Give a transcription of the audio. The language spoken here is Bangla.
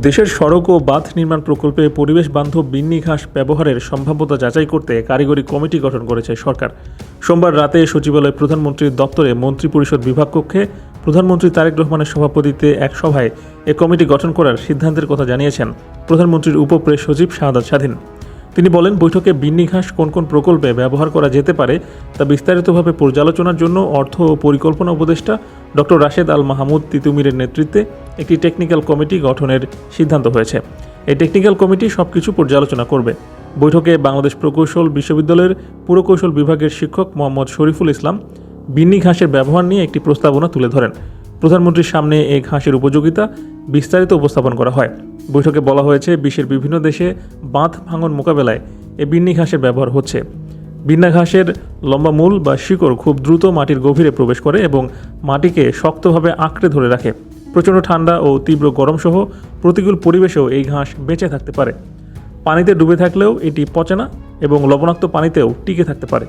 দেশের সড়ক ও বাঁধ নির্মাণ প্রকল্পে পরিবেশ বান্ধব বিন্নি ঘাস ব্যবহারের সম্ভাব্যতা যাচাই করতে কারিগরি কমিটি গঠন করেছে সরকার। সোমবার রাতে সচিবালয় প্রধানমন্ত্রীর দপ্তরে মন্ত্রিপরিষদ বিভাগ কক্ষে প্রধানমন্ত্রী তারেক রহমানের সভাপতিত্বে এক সভায় এ কমিটি গঠন করার সিদ্ধান্তের কথা জানিয়েছেন প্রধানমন্ত্রীর উপপ্রেস সচিব শাহাদাত স্বাধীন। তিনি বলেন, বৈঠকে বিন্নি ঘাস কোন কোন প্রকল্পে ব্যবহার করা যেতে পারে তা বিস্তারিতভাবে পর্যালোচনার জন্য অর্থ ও পরিকল্পনা উপদেষ্টা ডক্টর রাশেদ আল মাহমুদ তিতুমিরের নেতৃত্বে একটি টেকনিক্যাল কমিটি গঠনের সিদ্ধান্ত হয়েছে। এই টেকনিক্যাল কমিটি সবকিছু পর্যালোচনা করবে। বৈঠকে বাংলাদেশ প্রকৌশল বিশ্ববিদ্যালয়ের পুরকৌশল বিভাগের শিক্ষক মোহাম্মদ শরীফুল ইসলাম বিন্নি ঘাসের ব্যবহার নিয়ে একটি প্রস্তাবনা তুলে ধরেন। প্রধানমন্ত্রীর সামনে এই ঘাসের উপযোগিতা বিস্তারিত উপস্থাপন করা হয়। বৈঠকে বলা হয়েছে, বিশ্বের বিভিন্ন দেশে বাঁধ ভাঙন মোকাবেলায় এই বিন্নি ঘাসের ব্যবহার হচ্ছে। বিন্না ঘাসের লম্বা মূল বা শিকড় খুব দ্রুত মাটির গভীরে প্রবেশ করে এবং মাটিকে শক্তভাবে আঁকড়ে ধরে রাখে। প্রচণ্ড ঠান্ডা ও তীব্র গরম সহ প্রতিকূল পরিবেশেও এই ঘাস বেঁচে থাকতে পারে। পানিতে ডুবে থাকলেও এটি পচে না এবং লবণাক্ত পানিতেও টিকে থাকতে পারে।